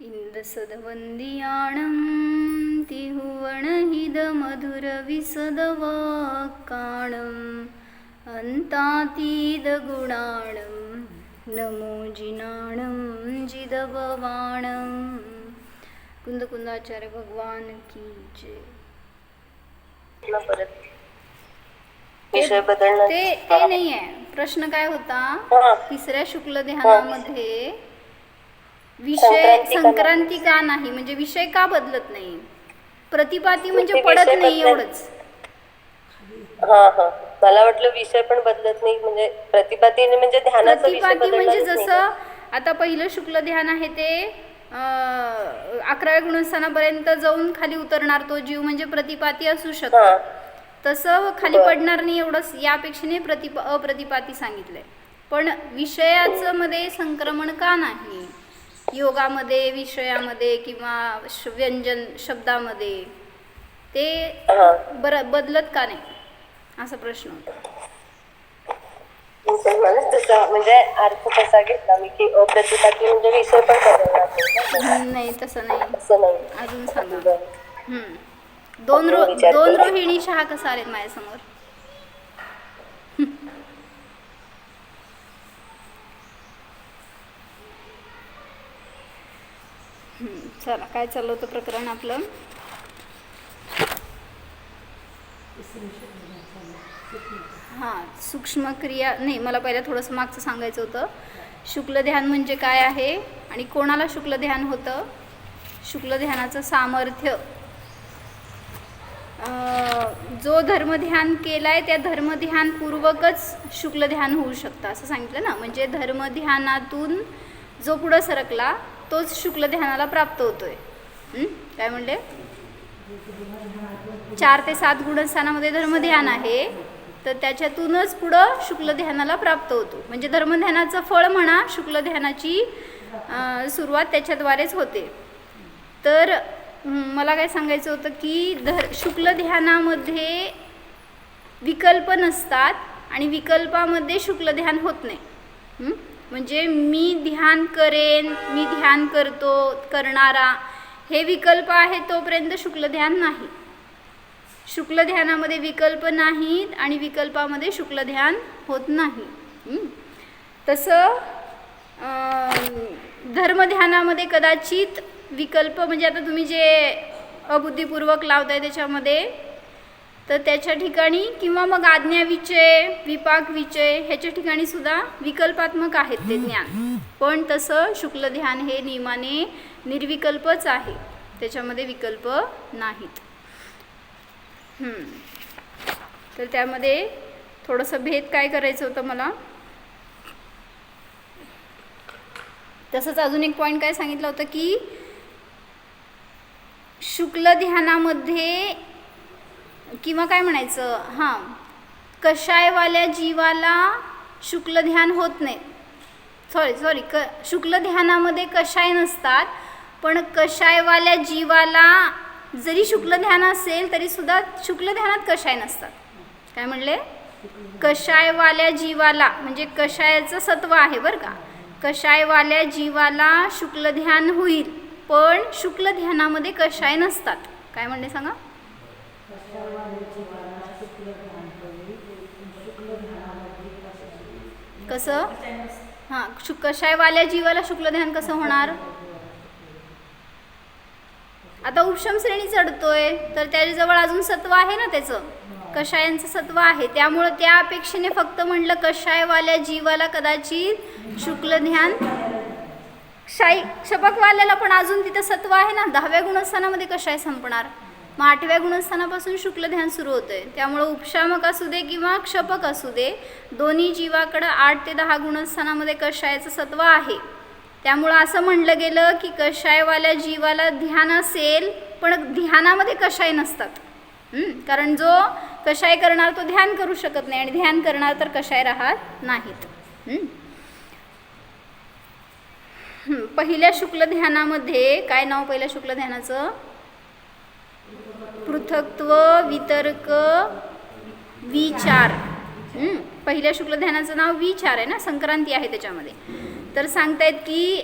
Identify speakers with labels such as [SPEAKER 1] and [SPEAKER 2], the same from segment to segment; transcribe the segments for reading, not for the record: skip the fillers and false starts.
[SPEAKER 1] इंदसदवंदियाणं तिहुवणहिदमधुरविसदवाक्काणम् अन्तातीदगुणाणं नमो जिनाणं जिदभवाणं। कुंदकुंदाचार्य भगवान की जय।
[SPEAKER 2] विषय बदलणार
[SPEAKER 1] ते नाही आहे प्रश्न काय होता तिसऱ्या शुक्ल ध्यानामध्ये विषय संक्रांती का नाही, म्हणजे विषय का बदलत नाही, प्रतिपाती म्हणजे पडत नाही एवढंच.
[SPEAKER 2] मला वाटलं विषय पण बदलत नाही, म्हणजे प्रतिपातीने म्हणजे ध्यानाचा विषय
[SPEAKER 1] प्रतिपाती म्हणजे जसं आता पहिलं शुक्ल ध्यान आहे ते 11व्या गुणस्थानापर्यंत जाऊन खाली उतरणार तो जीव, म्हणजे प्रतिपाती असू शकतो. तसं खाली पडणार नाही एवढंच, यापेक्षेने अप्रतिपाती सांगितलंय. पण विषयाचं मध्ये संक्रमण का नाही योगामध्ये, विषयामध्ये किंवा व्यंजन शब्दामध्ये, ते बदलत का नाही असा प्रश्न होता.
[SPEAKER 2] म्हणजे अर्थ कसा घेतला मी की अप्रतिपाती म्हणजे विषय पण बदलणार
[SPEAKER 1] नाही. तसं नाही, अजून सांगा. दोन रोहिणी शहा कसा आले माझ्यासमोर. चला, काय चाललं होतं प्रकरण आपलं. सूक्ष्म क्रिया नाही, मला पहिलं थोडंसं मागचं सांगायचं होतं. शुक्ल ध्यान म्हणजे काय आहे आणि कोणाला शुक्ल ध्यान होतं. शुक्ल ध्यानाचं सामर्थ्य, जो धर्मध्यान केलाय त्या धर्मध्यानपूर्वकच शुक्ल ध्यान होऊ शकतं असं सांगितलं ना. म्हणजे धर्मध्यानातून जो पुढं सरकला तोच शुक्ल ध्यानाला प्राप्त होतोय. काय म्हणले, 4 ते 7 गुणस्थानामध्ये धर्मध्यान आहे, तर त्याच्यातूनच पुढं शुक्ल ध्यानाला प्राप्त होतो. म्हणजे धर्मध्यानाचं फळ म्हणा, शुक्ल ध्यानाची सुरुवात त्याच्याद्वारेच होते. तर मला काय सांगायचं होतं की शुक्ल ध्यानामध्ये विकल्प नसतात आणि विकल्पामध्ये शुक्ल ध्यान होत नाही. म्हणजे मी ध्यान करेन, मी ध्यान करणारा, हे विकल्प आहे तोपर्यंत शुक्ल ध्यान नाही. शुक्ल ध्यानामध्ये विकल्प नाहीत आणि विकल्पामध्ये शुक्ल ध्यान होत नाही. तसं धर्मध्यानामध्ये कदाचित विकल्प, म्हणजे आता तुम्ही जे अबुद्धीपूर्वक लावताय त्याच्यामध्ये, तर त्याच्या ठिकाणी किंवा मग आज्ञाविचय, विपाक विचय ह्याच्या ठिकाणी सुद्धा विकल्पात्मक आहेत ते ज्ञान. पण तसं शुक्ल ध्यान हे नियमाने निर्विकल्पच आहे, त्याच्यामध्ये विकल्प नाहीत. तर त्यामध्ये थोडंसं भेद काय करायचं होतं मला. तसंच अजून एक पॉईंट काय सांगितलं होतं की शुक्ल ध्यानामध्ये किंवा काय म्हणायचं, कषायवाल्या जीवाला शुक्ल ध्यान होत नाही. सॉरी शुक्ल ध्यानामध्ये कषाय नसतात, पण कषायवाल्या जीवाला जरी शुक्ल ध्यान असेल तरी सुद्धा शुक्ल ध्यानात कषाय नसतात. काय म्हणले, कषायवाल्या जीवाला, म्हणजे कषायाचं सत्व आहे बरं का, कषायवाल्या जीवाला शुक्ल ध्यान होईल, पण शुक्ल ध्यानामध्ये कषाय नसतात. काय म्हणले सांगा. कसं, कषायवाल्या जीवाला शुक्ल ध्यान कसं होणार. आता उपशम श्रेणी चढतोय तर त्याच्याजवळ अजून सत्व आहे ना, त्याचं कषायांचं सत्व आहे, त्यामुळं त्या अपेक्षेने फक्त म्हटलं कषायवाल्या जीवाला कदाचित शुक्ल ध्यान. क्षपकवाल्याला पण अजून तिथं सत्व आहे ना, 10व्या गुणस्थानामध्ये कषाय संपणार, मग 8व्या गुणस्थानापासून शुक्ल ध्यान सुरू होतंय. त्यामुळं उपशामक असू दे किंवा क्षपक असू दे, दोन्ही जीवाकडं 8 ते 10 गुणस्थानामध्ये कषायाचं सत्व आहे. त्यामुळं असं म्हणलं गेलं की कषायवाल्या जीवाला ध्यान असेल पण ध्यानामध्ये कषाय नसतात. कारण जो कषाय करणार तो ध्यान करू शकत नाही आणि ध्यान करणार तर कषाय राहत नाहीत. पहिल्या शुक्ल ध्यानामध्ये काय नाव पहिल्या शुक्ल ध्यानाचं, पृथक्त्व वितर्क विचार. पहिल्या शुक्ल ध्यानाचं नाव विचार आहे ना, संक्रांती आहे त्याच्यामध्ये. तर सांगतायत की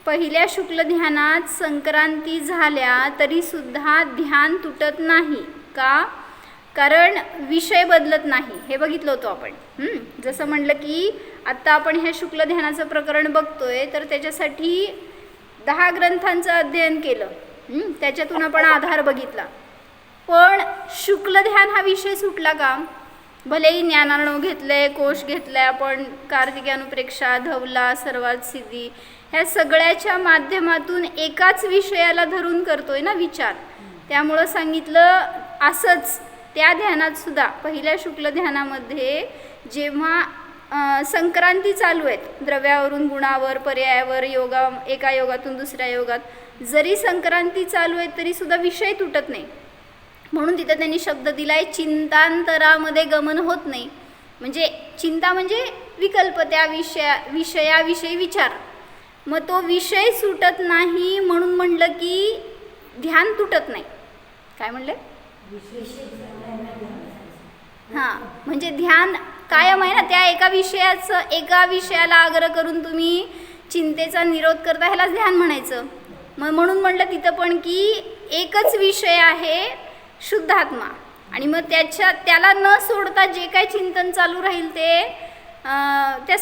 [SPEAKER 1] पहिल्या शुक्ल ध्यानात संक्रांती झाल्या तरी सुद्धा ध्यान तुटत नाही का? कारण विषय बदलत नाही, हे बघितलं होतं आपण. जसं म्हणलं की आत्ता आपण ह्या शुक्ल ध्यानाचं प्रकरण बघतोय, तर त्याच्यासाठी 10 ग्रंथांचं अध्ययन केलं. त्याच्यातून आपण आधार बघितला. पण शुक्ल ध्यान हा विषय सुटला का? भलेही ज्ञानार्णव घेतलंय, कोश घेतलाय आपण, कार्तिकी अनुप्रेक्षा, धवला, सर्वात सिद्धी, ह्या सगळ्याच्या माध्यमातून एकाच विषयाला धरून करतोय ना विचार. त्यामुळं सांगितलं असंच त्या ध्यानात सुद्धा पहिल्या शुक्ल ध्यानामध्ये जेव्हा संक्रांती चालू आहेत, द्रव्यावरून गुणावर, पर्यायावर, योगा, एका योगातून दुसऱ्या योगात, जरी संक्रांती चालू आहे तरी सुद्धा विषय तुटत नाही. म्हणून तिथं त्यांनी शब्द दिलाय चिंतांतरामध्ये गमन होत नाही. म्हणजे चिंता म्हणजे विकल्प, त्या विषयाविषयी विचार. मग तो विषय सुटत नाही म्हणून म्हणलं की ध्यान तुटत नाही. काय म्हणले? हां, म्हणजे ध्यान कायम आहे ना, त्या एका विषयाला आग्रह करून तुम्ही चिंतेचा निरोध करता, ह्यालाच ध्यान म्हणायचं. म्हणून म्हणलं तिथं पण की एकच विषय आहे शुद्धात्मा, आणि मग त्याला न सोडता जे काय चिंतन चालू राहील ते त्या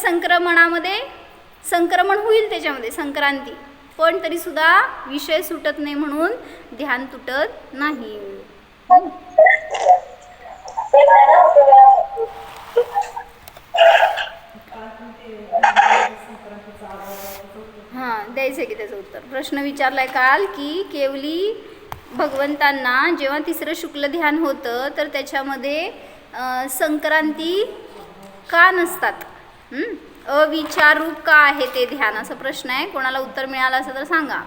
[SPEAKER 1] संक्रमण होईल त्याच्यामध्ये, संक्रांती. पण तरीसुद्धा विषय सुटत नाही म्हणून ध्यान तुटत नाही. हां, द्यायचं की त्याचं उत्तर. प्रश्न विचारलाय काल की केवली भगवंतांना जेव्हा तिसरं शुक्ल ध्यान होतं तर त्याच्यामध्ये संक्रांती का नसतात? अविचारूप का आहे ते ध्यान? असा प्रश्न आहे. कोणाला उत्तर मिळालं असं तर सांगा.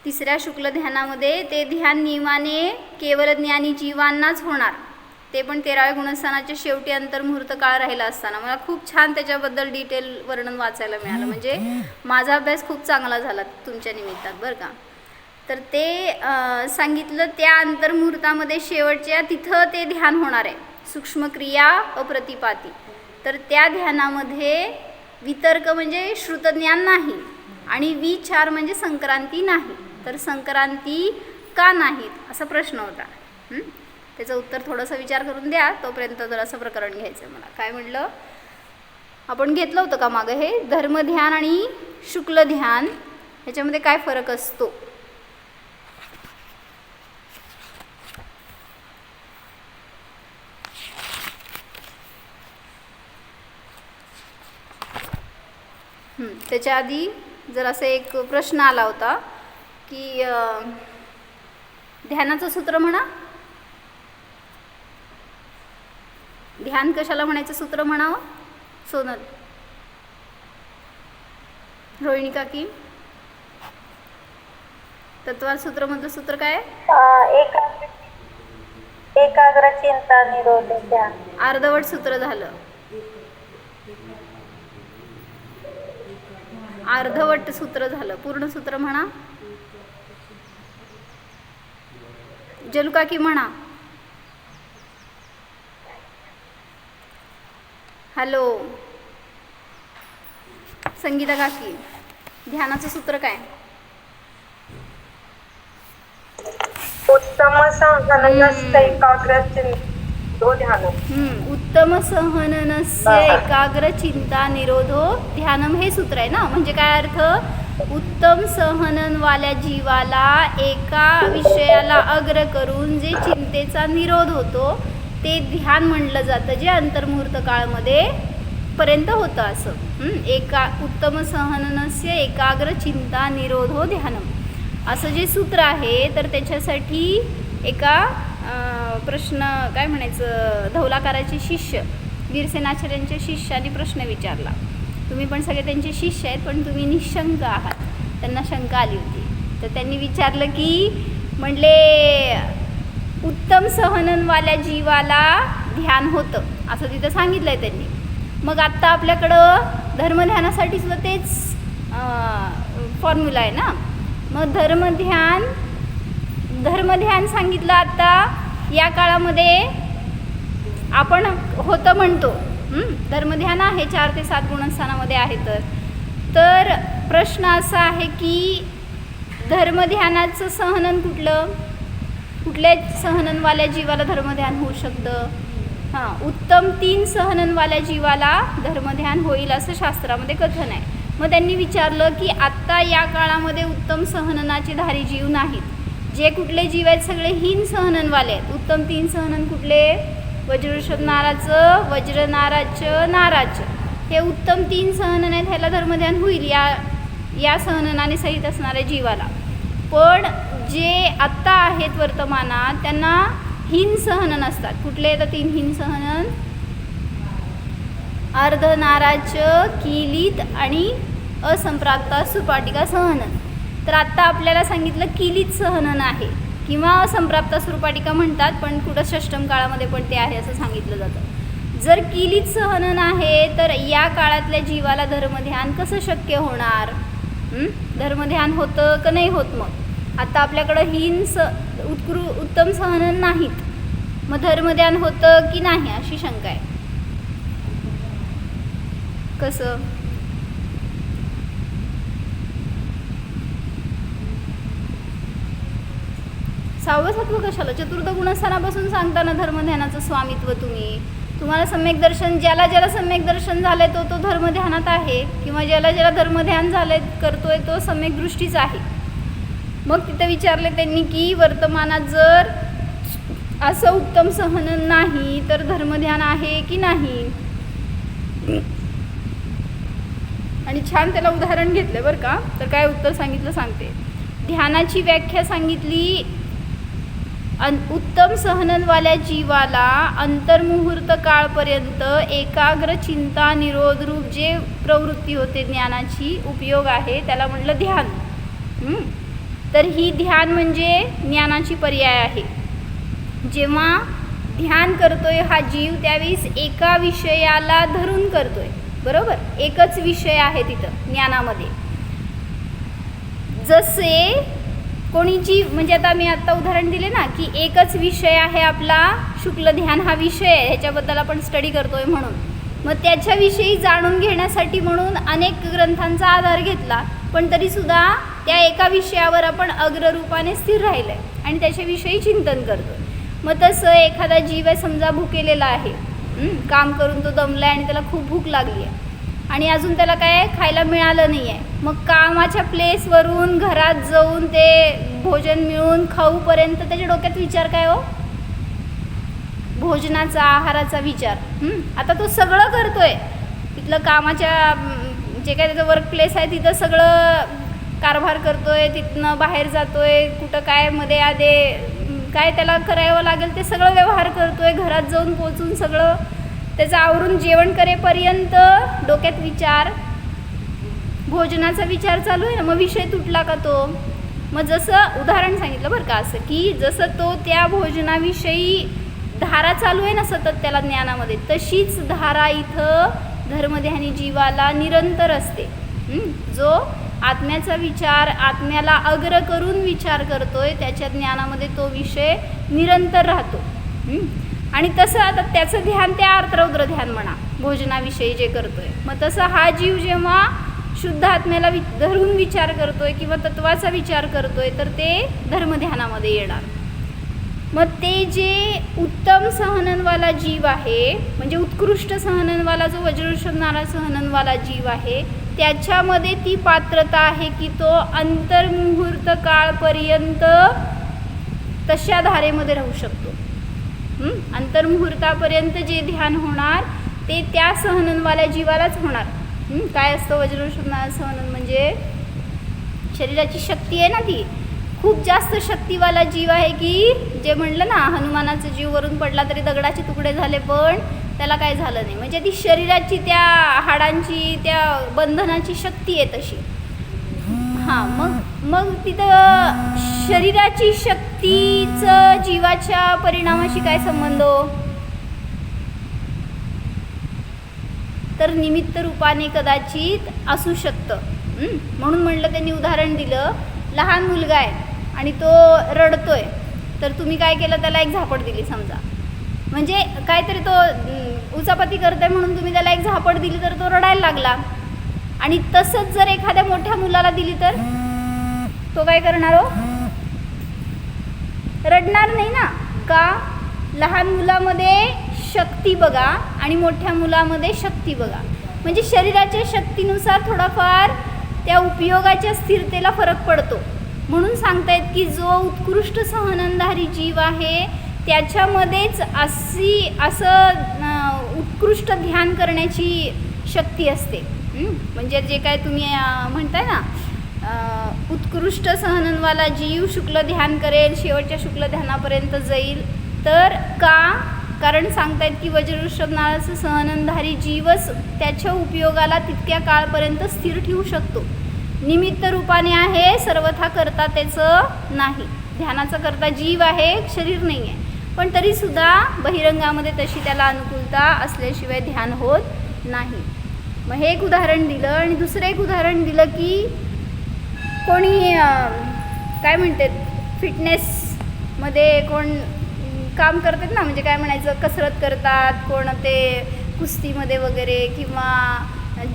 [SPEAKER 1] तिसऱ्या शुक्ल ध्यानामध्ये ते ध्यान नियमाने केवळ ज्ञानी जीवांनाच होणार, ते पण 13व्या गुणस्थानाच्या शेवटी अंतर्मुहूर्त काळ राहिला असताना. मला खूप छान त्याच्याबद्दल डिटेल वर्णन वाचायला मिळालं. म्हणजे माझा अभ्यास खूप चांगला झाला तुमच्या निमित्तात बरं का. तर ते सांगितलं त्या अंतर्मुहूर्तामध्ये शेवटच्या तिथं ते ध्यान होणार आहे. सूक्ष्मक्रिया अप्रतिपाती. तर त्या ध्यानामध्ये वितर्क म्हणजे श्रुतज्ञान नाही आणि विचार म्हणजे संक्रांती नाही. तर संक्रांती का नाहीत असा प्रश्न होता. त्याचं उत्तर थोडंसं विचार करून द्या. तोपर्यंत जर असं प्रकरण घ्यायचं मला. काय म्हटलं आपण घेतलं होतं का मागं हे धर्मध्यान आणि शुक्ल ध्यान, ह्याच्यामध्ये काय फरक असतो? त्याच्या आधी जर असं एक प्रश्न आला होता की ध्यानाचं सूत्र म्हणा, ध्यान कशाला म्हणायचं सूत्र म्हणावं? सोनल, रोहिणी काकी, तत्वार सूत्रमधलं सूत्र काय आहे?
[SPEAKER 2] एकाग्र चिंता निरोध ध्यान.
[SPEAKER 1] अर्धवट सूत्र झालं. अर्धवट सूत्र झालं. पूर्ण सूत्र म्हणा. जलू काकी म्हणा. हॅलो संगीता काकी, ध्यानाचं सूत्र काय?
[SPEAKER 2] उत्तम संहननस्य एकाग्र चिंतो ध्यानम.
[SPEAKER 1] उत्तम सहननस्य एकाग्र चिंता निरोधो ध्यानम, हे सूत्र आहे ना. म्हणजे काय अर्थ? उत्तम सहननवाल्या जीवाला एका विषयाला अग्र करून जे चिंतेचा निरोध होतो ते ध्यान म्हणलं जातं, जे अंतर्मुहूर्त काळमध्ये पर्यंत होतं. असं उत्तम सहननस्य एकाग्र चिंता निरोधो ध्यानम असं जे सूत्र आहे. तर त्याच्यासाठी एका प्रश्न काय म्हणायचं, धवलाकाराचे शिष्य वीरसेनाचार्यांच्या शिष्याने प्रश्न विचारला. तुम्ही पण सगळे त्यांचे शिष्य आहेत, पण तुम्ही निशंक आहात. त्यांना शंका आली होती. तर त्यांनी विचारलं की म्हणले उत्तम सहननवाल्या जीवाला ध्यान होतं असं तिथं सांगितलं आहे त्यांनी. मग आत्ता आपल्याकडं धर्मध्यानासाठी सुद्धा तेच फॉर्म्युला आहे ना. मग धर्मध्यान सांगितलं आत्ता या काळामध्ये आपण होतं म्हणतो. धर्मध्यान आहे 4 ते 7 गुणस्थानामध्ये आहे. तर प्रश्न असा आहे की धर्मध्यानाचं सहनन कुठल्या सहननवाल्या जीवाला धर्मध्यान होऊ शकतं? उत्तम 3 सहननवाल्या जीवाला धर्मध्यान होईल असं शास्त्रामध्ये कथन आहे. मग त्यांनी विचारलं की आत्ता या काळामध्ये उत्तम सहननाचे धारी जीव नाहीत. जे कुठले जीव आहेत सगळे हीन सहननवाले आहेत. उत्तम 3 सहनन कुठले? वज्रऋषभ नाराचं, वज्रनाराचं, नाराचं. हे उत्तम 3 सहनन आहेत. ह्याला धर्मध्यान होईल या सहननाने सहित असणाऱ्या जीवाला. पण जे आत्ता आहेत वर्तमानात त्यांना हीन सहनन असतात. कुठले येतात 3 हीन सहनन? अर्धनाराचं, किलीत आणि असंप्राप्ता सुपाटिका सहनन. तर आत्ता आपल्याला सांगितलं किलीत सहनन आहे किंवा असंप्राप्ता सुपाटिका म्हणतात, पण कुठं षष्टम काळामध्ये पण ते आहे असं सांगितलं जातं. जर किलीत सहनन आहे तर या काळातल्या जीवाला धर्मध्यान कसं शक्य होणार? धर्मध्यान होतं का नाही होत? मग आता आपल्याकडं उत्तम सहनन नाहीत, मग धर्मध्यान होतं की नाही अशी शंका आहे. कसं? सहावं सत्व कशाला? चतुर्थ गुणस्थानापासून सांगताना धर्मध्यानाचं स्वामित्व तुम्हाला सम्यक दर्शन, ज्याला सम्यक दर्शन झालंय तो धर्मध्यानात आहे, किंवा ज्याला धर्मध्यान झालंय करतोय तो सम्यक दृष्टीच आहे. मग तिथं विचारले त्यांनी की वर्तमानात जर असं उत्तम सहनन नाही तर धर्मध्यान आहे की नाही? आणि छान त्याला उदाहरण घेतलं बरं का. तर काय उत्तर सांगितलं सांगते. ध्यानाची व्याख्या सांगितली. उत्तम सहननवाल्या जीवाला अंतर्मुहूर्त काळपर्यंत एकाग्र चिंता निरोध रूप जे प्रवृत्ती होते ज्ञानाची उपयोग आहे त्याला म्हटलं ध्यान. तर ही ध्यान म्हणजे ज्ञानाची पर्याय आहे. जेव्हा ध्यान करतोय हा जीव त्यावेळेस एका विषयाला धरून करतोय, बरोबर? एकच विषय आहे तिथं ज्ञानामध्ये. जसे कोणीची म्हणजे आता मी उदाहरण दिले ना की एकच विषय आहे आपला शुक्ल ध्यान हा विषय आहे, ह्याच्याबद्दल आपण स्टडी करतोय म्हणून. मग त्याच्याविषयी जाणून घेण्यासाठी म्हणून अनेक ग्रंथांचा आधार घेतला, पण तरीसुद्धा त्या एका विषयावर आपण अग्ररूपाने स्थिर राहिलं आहे आणि त्याच्याविषयी चिंतन करतोय. मग तसं एखादा जीव आहे समजा भुकेलेला आहे, काम करून तो दमला आहे आणि त्याला खूप भूक लागली आहे आणि अजून त्याला काय खायला मिळालं नाही आहे. मग कामाच्या प्लेसवरून घरात जाऊन ते भोजन मिळून खाऊपर्यंत त्याच्या डोक्यात विचार काय हो? भोजनाचा, आहाराचा विचार. आता तो सगळं करतोय, तिथलं कामाच्या जे काय त्याचं वर्क प्लेस आहे तिथं सगळं कारभार करतोय, तिथनं बाहेर जातोय, कुठं काय मध्ये आधे काय त्याला करावं लागेल ते सगळं व्यवहार करतोय. घरात जाऊन पोचून सगळं त्याचं आवरून जेवण करेपर्यंत डोक्यात विचार, भोजनाचा विचार चालू आहे ना. मग विषय तुटला का तो? मग जसं उदाहरण सांगितलं बरं का असं की जसं तो त्या भोजनाविषयी धारा चालू आहे ना सतत त्याला ज्ञानामध्ये, तशीच धारा इथं धर्मध्यानी जीवाला निरंतर असते. जो आत्म्याचा विचार, आत्म्याला अग्र करून विचार करतोय त्याच्या ज्ञानामध्ये तो विषय निरंतर राहतो. आणि तसं आता त्याचं ध्यान त्या आर्तरौद्र ध्यान म्हणा भोजनाविषयी जे करतोय. मग तसं हा जीव जेव्हा शुद्ध आत्म्याला धरून विचार करतोय किंवा तत्वाचा विचार करतोय तर ते धर्मध्यानामध्ये येणार. मग ते जे उत्तम सहननवाला जीव आहे म्हणजे उत्कृष्ट सहननवाला जो वज्रऋषभनारा सहननवाला जीव आहे त्याच्यामध्ये ती पात्रता आहे की तो अंतर्मुहूर्त काळपर्यंत तशा धारेमध्ये राहू शकतो. अंतर्मुहूर्तापर्यंत जे ध्यान होणार ते त्या सहननवाल्या जीवालाच होणार. काय असतं वज्रऋषभनारा सहनन म्हणजे शरीराची शक्ती आहे ना, ती खूप जास्त शक्तीवाला जीव आहे की जे म्हणलं ना हनुमानाचा जीव वरून पडला तरी दगडाचे तुकडे झाले पण त्याला काय झालं नाही. म्हणजे ती शरीराची त्या हाडांची त्या बंधनाची शक्ती आहे तशी. मग तिथं शरीराची शक्तीचं जीवाच्या परिणामाशी काय संबंध हो? तर निमित्त रूपाने कदाचित असू शकतं. म्हणून म्हणलं त्यांनी उदाहरण दिलं, लहान मुलगा आहे आणि तो रडतोय तर तुम्ही काय केलं त्याला एक झापड दिली समजा, म्हणजे काहीतरी तो उचापती करतोय म्हणून तुम्ही त्याला एक झापड दिली तर तो रडायला लागला आणि तसंच जर एखाद्या मोठ्या मुलाला दिली तर तो काय करणार हो? रडणार नाही ना. का? लहान मुलामध्ये शक्ती बघा आणि मोठ्या मुलामध्ये शक्ती बघा. म्हणजे शरीराच्या शक्तीनुसार थोडाफार त्या उपयोगाच्या स्थिरतेला फरक पडतो. म्हणून सांगतायत की जो उत्कृष्ट सहननधारी जीव आहे त्याच्यामध्येच असं उत्कृष्ट ध्यान करण्याची शक्ती असते. म्हणजे जे काय तुम्ही म्हणताय ना, उत्कृष्ट सहननवाला जीव शुक्ल ध्यान करेल, शेवटच्या शुक्ल ध्यानापर्यंत जाईल. तर का? कारण सांगतायत की वज्रवृषभ नावाचं सहननधारी जीवच त्याच्या उपयोगाला तितक्या काळपर्यंत स्थिर ठेवू शकतो. निमित्त रूपाने आहे, सर्वथा करता त्याचं नाही. ध्यानाचा करता जीव आहे, शरीर नाही आहे. पण तरीसुद्धा बहिरंगामध्ये तशी त्याला अनुकूलता असल्याशिवाय ध्यान होत नाही. मग हे एक उदाहरण दिलं. आणि दुसरं एक उदाहरण दिलं की कोणी काय म्हणतात फिटनेसमध्ये कोण काम करतात ना, म्हणजे काय म्हणायचं, कसरत करतात, कोण ते कुस्तीमध्ये वगैरे किंवा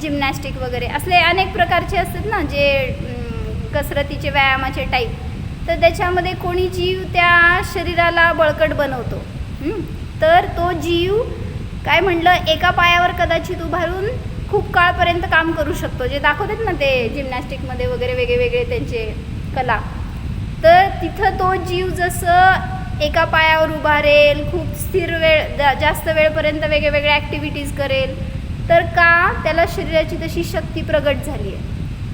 [SPEAKER 1] जिमनॅस्टिक वगैरे असले अनेक प्रकारचे असतात ना जे कसरतीचे व्यायामाचे टाईप. तर त्याच्यामध्ये कोणी जीव त्या शरीराला बळकट बनवतो. तर तो जीव काय म्हटलं, एका पायावर कदाचित उभारून खूप काळपर्यंत काम करू शकतो. जे दाखवतात ना ते जिमनॅस्टिकमध्ये वगैरे वेगळे त्यांचे कला. तर तिथं तो जीव जसं एका पायावर उभारेल, खूप स्थिर जास्त वेळपर्यंत वेगवेगळ्या ॲक्टिव्हिटीज करेल. तर का? त्याला शरीराची तशी शक्ती प्रगट झाली आहे.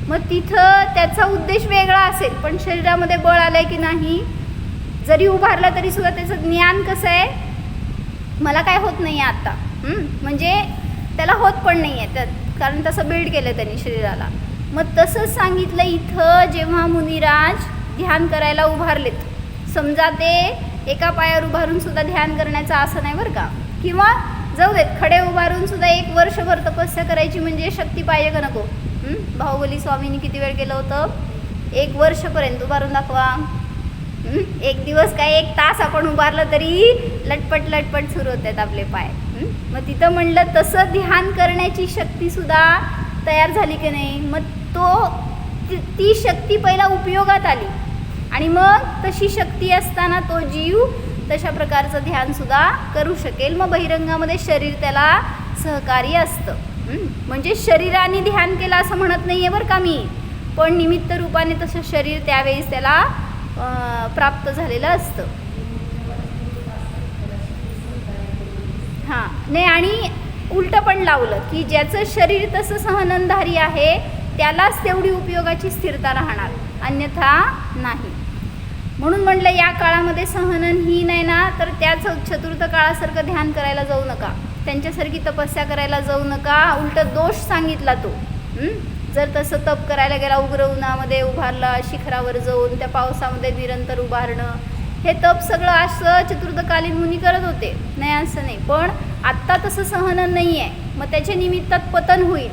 [SPEAKER 1] मग तिथं त्याचा उद्देश वेगळा असेल, पण शरीरामध्ये बळ आलं आहे की नाही, जरी उभारला तरीसुद्धा त्याचं ज्ञान कसं आहे, मला काय होत नाही आहे आत्ता. म्हणजे त्याला होत पण नाही आहे त्यात, कारण तसं बिल्ड केलं त्यांनी शरीराला. मग तसंच सांगितलं इथं, जेव्हा मुनिराज ध्यान करायला उभारलेत, समजा ते एका पायावर उभारून सुद्धा ध्यान करायचं असं नाही बरं का, किंवा जाऊ देत खडे उभारून सुद्धा 1 वर्षभर तपस्या करायची म्हणजे शक्ती पाहिजे का नको. बाहुबली स्वामींनी किती वेळ केलं होतं? 1 वर्षपर्यंत उभारून दाखवा. 1 दिवस काय 1 तास आपण उभारलं तरी लटपट सुरू होतात आपले पाय. मग तिथं म्हणलं तसं ध्यान करण्याची शक्तीसुद्धा तयार झाली की नाही. मग ती शक्ती पहिला उपयोगात आली आणि मग तशी शक्ती असताना तो जीव तशा प्रकारचं ध्यानसुद्धा करू शकेल. मग बहिरंगामध्ये शरीर त्याला सहकारी असतं. म्हणजे शरीराने ध्यान केलं असं म्हणत नाही आहे बरं का मी, पण निमित्त रूपाने तसं शरीर त्यावेळेस त्याला प्राप्त झालेलं असतं. हां नाही, आणि उलटं पण लावलं की ज्याचं शरीर तसं सहननधारी आहे त्यालाच तेवढी उपयोगाची स्थिरता राहणार, अन्यथा नाही. म्हणून म्हटलं या काळामध्ये सहननहीन आहे ना, तर त्याच चतुर्थ काळासारखं ध्यान करायला जाऊ नका, त्यांच्यासारखी तपस्या करायला जाऊ नका. उलट दोष सांगितला तो. जर तसं तप करायला गेला, उग्र उन्हामध्ये उभारला, शिखरावर जाऊन त्या पावसामध्ये निरंतर उभारणं, हे तप सगळं असं चतुर्थकालीन मुनी करत होते, नाही असं नाही. पण आत्ता तसं सहनन नाही आहे, मग त्याच्या निमित्तात पतन होईल.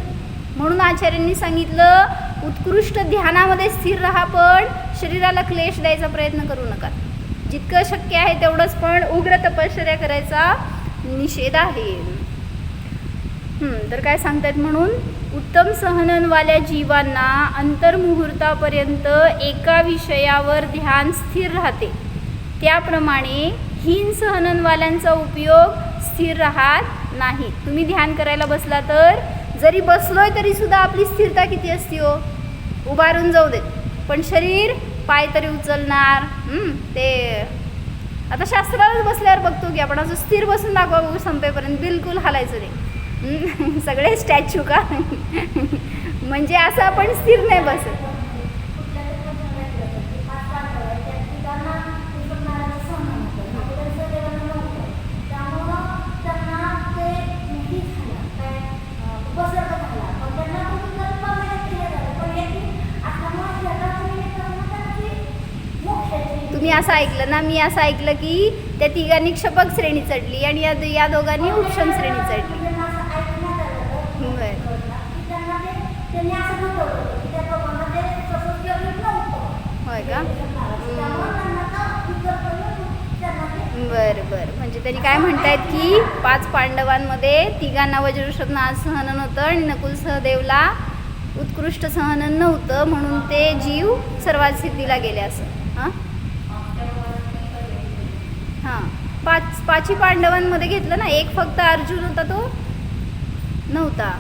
[SPEAKER 1] म्हणून आचार्यांनी सांगितलं उत्कृष्ट ध्यानामध्ये स्थिर राहा, पण शरीराला क्लेश द्यायचा प्रयत्न करू नका. जितकं शक्य आहे तेवढंच, पण उग्र तपश्चर्या करायचा निषेध आहे. तर काय सांगतायत, म्हणून उत्तम सहननवाल्या जीवांना अंतर्मुहूर्तापर्यंत एका विषयावर ध्यान स्थिर राहते. त्याप्रमाणे हीन सहननवाल्यांचा उपयोग स्थिर राहत नाही. तुम्ही ध्यान करायला बसला तर जरी बसलोय तरी सुद्धा आपली स्थिरता किती असते हो, उभारून जाऊ देत, पण शरीर पाय तरी उचलणार. ते आता शास्त्रालाच बसल्यावर बघतो की आपण असं स्थिर बसून दाखवा संपेपर्यंत, बिलकुल हालायचं नाही. सगळे स्टॅच्यू का म्हणजे असं आपण स्थिर नाही बसत. तुम्ही असं ऐकलं ना, मी असं ऐकलं की त्या तिघांनी क्षपक श्रेणी चढली आणि या दोघांनी उपशम श्रेणी चढली. होय का? बरं. म्हणजे त्यांनी काय म्हणतायत की 5 पांडवांमध्ये 3 वज्रवृषभ सहनन होतं आणि नकुल सहदेवला उत्कृष्ट सहनन नव्हतं म्हणून ते जीव सर्वात सिद्धीला गेले असं. हां हां पाची पांडवांमध्ये घेतलं ना, एक फक्त अर्जुन होता तो नव्हता.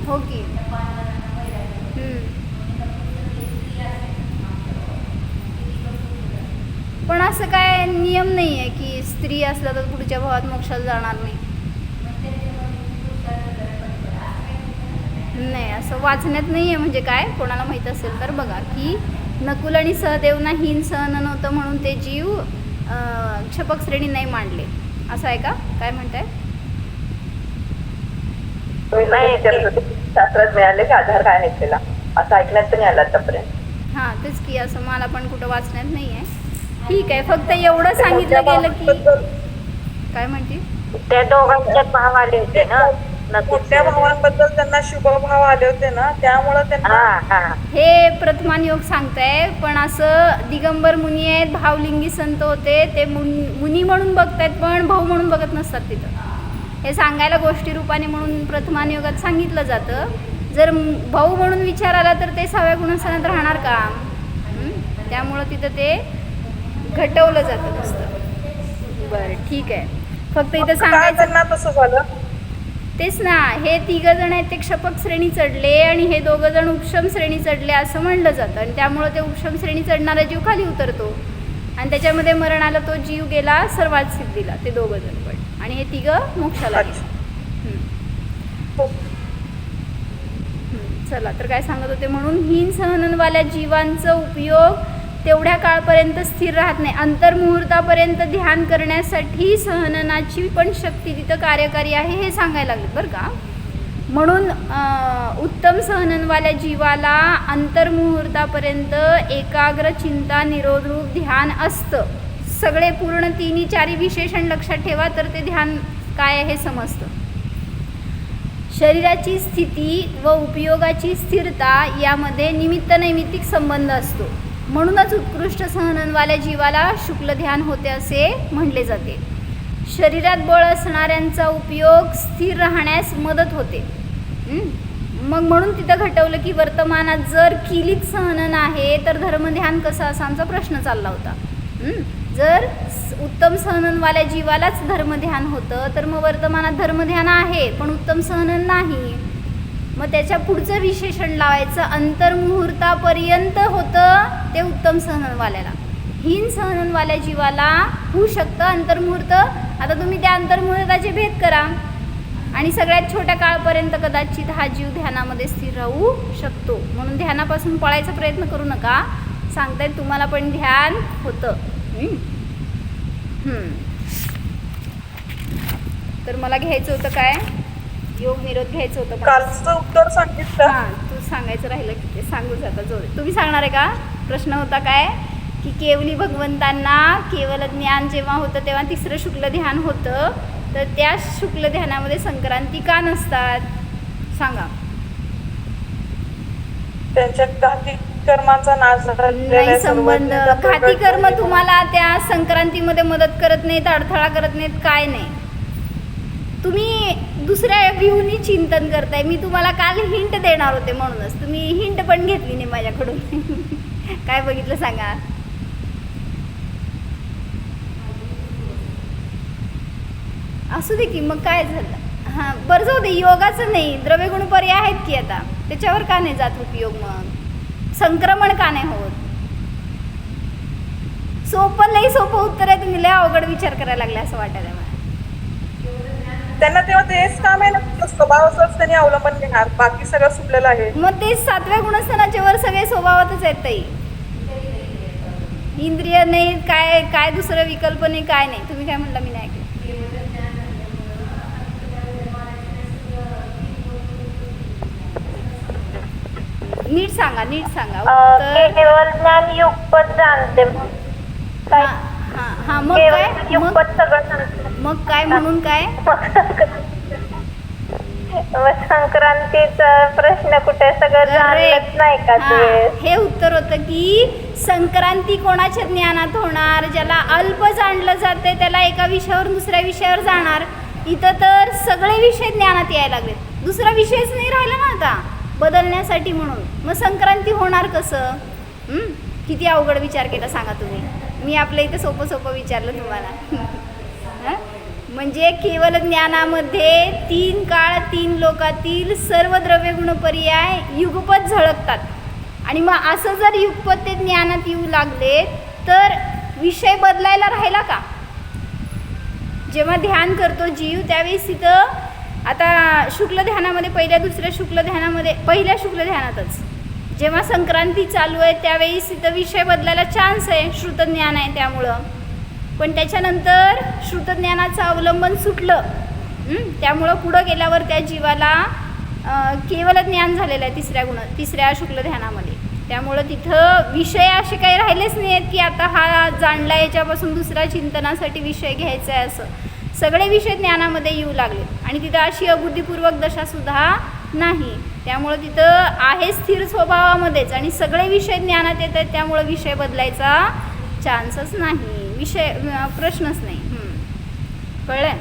[SPEAKER 1] हो की. पण असं काय नियम नाही आहे की स्त्री असला तर पुढच्या भावात मोक्षाला जाणार नाही. नाही असं वाचण्यात नाही आहे. म्हणजे काय कोणाला माहीत असेल तर बघा की नकुल आणि सहदेवना हिन सहन नव्हतं म्हणून ते जीव क्षपक श्रेणी नाही मांडले असं आहे का? काय म्हणताय?
[SPEAKER 2] शास्त्रात मिळाले की आधार काय आहे त्याला असं ऐकण्यात नाही आलं आतापर्यंत.
[SPEAKER 1] हां तेच की असं मला पण कुठं वाचण्यात नाही आहे. ठीक आहे, फक्त एवढं सांगितलं गेलं की काय म्हणते
[SPEAKER 2] त्या दोघांच्यात भाव आले होते ना,
[SPEAKER 3] मोठ्या भावांबद्दल त्यांना शुभभाव आले होते ना, त्यामुळे त्यांना
[SPEAKER 1] हे प्रथमान योग सांगताय. पण असं दिगंबर मुनी आहेत, भावलिंगी संत होते, ते मुनी म्हणून बघतायत पण भाऊ म्हणून बघत नसतात तिथं. हे सांगायला गोष्टी रूपाने म्हणून प्रथमान योगात सांगितलं जातं. जर भाऊ म्हणून विचार आला तर ते 6व्या गुणस्थानात राहणार का? त्यामुळं तिथं ते घटवलं जातं नुसतं. बरं ठीक आहे, फक्त इथं सांगायचं
[SPEAKER 3] त्यांना तसं झालं.
[SPEAKER 1] तेच ना, हे 3 जण आहेत ते क्षपक श्रेणी चढले आणि हे 2 जण उपशम श्रेणी चढले असं म्हणलं जातं. आणि त्यामुळं ते उपशम श्रेणी चढणारा जीव खाली उतरतो आणि त्याच्यामध्ये मरण आलं, तो जीव गेला सर्वात सिद्धीला, ते 2 जण पण, आणि हे 3 मोक्षाला गेले. चला तर काय सांगत होते, म्हणून हीन सहननवाल्या जीवांचा उपयोग तेवढ्या काळपर्यंत स्थिर राहत नाही. अंतर्मुहूर्तापर्यंत ध्यान करण्यासाठी सहननाची पण शक्ती तिथं कार्यकारी आहे हे सांगायला लागलं बरं का. म्हणून उत्तम सहननवाल्या जीवाला अंतर्मुहूर्तापर्यंत एकाग्र चिंता निरोधरूप ध्यान असतं. सगळे पूर्ण 3-4 विशेषण लक्षात ठेवा तर ते ध्यान काय आहे हे समजतं. शरीराची स्थिती व उपयोगाची स्थिरता यामध्ये निमित्त नैमित्तिक संबंध असतो. म्हणूनच उत्कृष्ट सहननवाल्या जीवाला शुक्ल ध्यान होते असे म्हणले जाते. शरीरात बळ असणाऱ्यांचा उपयोग स्थिर राहण्यास मदत होते. म्हणून तिथं घटवलं की वर्तमानात जर किलीत सहनन आहे तर धर्मध्यान कसं असा आमचा प्रश्न चालला होता. जर उत्तम सहननवाल्या जीवालाच धर्मध्यान होतं तर मग वर्तमानात धर्मध्यान आहे पण उत्तम सहनन नाही. मग त्याच्या पुढचं विशेषण लावायचं, अंतर्मुहूर्तापर्यंत होतं ते उत्तम सहननवाल्याला. हीन सहननवाल्या जीवाला होऊ शकतं अंतर्मुहूर्त. आता तुम्ही त्या अंतर्मुहूर्ताचे भेद करा आणि सगळ्यात छोट्या काळपर्यंत कदाचित हा जीव ध्यानामध्ये स्थिर राहू शकतो. म्हणून ध्यानापासून पळायचा प्रयत्न करू नका. सांगतायत तुम्हाला पण ध्यान होतं. तर मला घ्यायचं होतं काय, योग निरोध घ्यायचं होतं.
[SPEAKER 3] कालचं उत्तर सांगितलं.
[SPEAKER 1] हां तू सांगायचं राहिलं की ते सांगूच आता जोर. तुम्ही सांगणार आहे का? प्रश्न होता काय की केवली भगवंतांना केवल ज्ञान जेव्हा होतं तेव्हा 3रं शुक्ल ध्यान होतं, तर त्या शुक्ल ध्यानामध्ये संक्रांती का नसतात सांगा.
[SPEAKER 3] त्यांच्या घाती कर्माचा नाश
[SPEAKER 1] नाही संबंध. घाती कर्म तुम्हाला त्या संक्रांतीमध्ये मदत करत नाहीत, अडथळा करत नाहीत, काय नाही. तुम्ही दुसऱ्या व्ह्यूनी चिंतन करताय. मी तुम्हाला काल हिंट देणार होते म्हणूनच तुम्ही हिंट पण घेतली नाही माझ्याकडून. काय बघितलं सांगा. असू दे की मग काय झालं. हां बरं जाऊ दे. योगाचं नाही, द्रव्यगुण पर्याय आहेत की आता, त्याच्यावर का नाही जात उपयोग. मग संक्रमण का नाही होत. सोपं लई सोपं उत्तर आहे. तुम्ही लय अवघड विचार करायला लागले असं वाटायला मला.
[SPEAKER 3] त्यांना तेव्हा तेच काम आहे ना, स्वभावाचंच त्यांनी अवलंबन घेणार, बाकी सगळं सुटलेलं आहे.
[SPEAKER 1] मग तेच 7व्या गुणस्थानाच्या वर सगळे स्वभावातच आहेत ताई. इंद्रिय नाही, काय काय दुसरं विकल्प नाही, काय नाही. तुम्ही काय म्हणला मी नाही ऐकलं. नीट सांगा, नीट सांगा.
[SPEAKER 2] केवळ ज्ञान युगपत जाणते.
[SPEAKER 1] हां मग काय,
[SPEAKER 2] युगपत सगळं.
[SPEAKER 1] मग काय म्हणून काय
[SPEAKER 2] संक्रांतीचा प्रश्न कुठे सगळं जाणलंच नाही का ते.
[SPEAKER 1] हे उत्तर होतं की संक्रांती कोणाच्या ज्ञानात होणार? ज्याला अल्प जाणलं जाते त्याला एका विषयावरून दुसऱ्या विषयावर जाणार. इथं तर सगळे विषय ज्ञानात यायला लागलेत, दुसरा विषयच नाही राहिला ना आता बदलण्यासाठी. म्हणून मग संक्रांती होणार कसं? किती अवघड विचार केला सांगा तुम्ही. मी आपल्या इथं सोपं सोपं विचारलं तुम्हाला. हं? म्हणजे केवळ ज्ञानामध्ये 3 काळ 3 लोकातील सर्व द्रव्यगुण पर्याय युगपत झळकतात. आणि मग असं जर युगपत ते ज्ञानात येऊ लागले तर विषय बदलायला राहिला का? जेव्हा ध्यान करतो जीव त्यावेळेस तिथं आता शुक्ल ध्यानामध्ये पहिल्या शुक्ल ध्यानातच जेव्हा संक्रांती चालू आहे त्यावेळेस तिथं विषय बदलायला चान्स आहे, श्रुतज्ञान आहे त्यामुळं. पण त्याच्यानंतर श्रुतज्ञानाचं अवलंबन सुटलं, त्यामुळं पुढं गेल्यावर त्या जीवाला केवळ ज्ञान झालेलं आहे तिसऱ्या शुक्ल ध्यानामध्ये. त्यामुळं तिथं विषय असे काही राहिलेच नाही आहेत की आता हा जाणला याच्यापासून दुसऱ्या चिंतनासाठी विषय घ्यायचा आहे. असं सगळे विषय ज्ञानामध्ये येऊ लागले आणि तिथं अशी अबुद्धीपूर्वक दशासुद्धा नाही. त्यामुळं तिथं आहे स्थिर स्वभावामध्येच आणि सगळे विषय ज्ञानात येत आहेत. त्यामुळं विषय बदलायचा चान्सच नाही, प्रश्नच नाही. कळलं?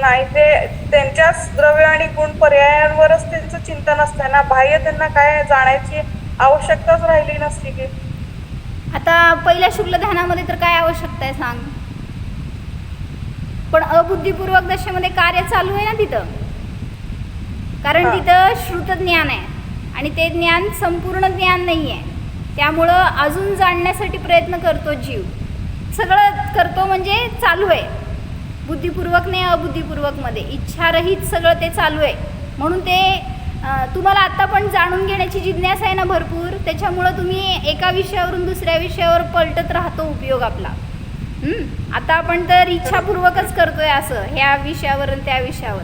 [SPEAKER 3] नाही, ते त्यांच्याच द्रव्य आणि गुण पर्यायांवरच त्यांचं चिंतन असतं ना, बाह्य त्यांना काय जाण्याची आवश्यकताच राहिली नसती की.
[SPEAKER 1] आता पहिल्या शुक्ल ध्यानामध्ये तर काय आवश्यकता आहे सांग? पण अबुद्धीपूर्वक दशेमध्ये कार्य चालू आहे ना तिथं, कारण तिथं श्रुत ज्ञान आहे आणि ते ज्ञान संपूर्ण ज्ञान नाही आहे. त्यामुळं अजून जाणण्यासाठी प्रयत्न करतो जीव, सगळं करतो म्हणजे चालू आहे, बुद्धिपूर्वक नाही अबुद्धिपूर्वकमध्ये इच्छारहित सगळं ते चालू आहे. म्हणून ते तुम्हाला आत्ता पण जाणून घेण्याची जिज्ञासा आहे ना भरपूर, त्याच्यामुळं तुम्ही एका विषयावरून दुसऱ्या विषयावर पलटत राहतो उपयोग आपला. आता आपण तर इच्छापूर्वकच करतोय असं ह्या विषयावर आणि त्या विषयावर,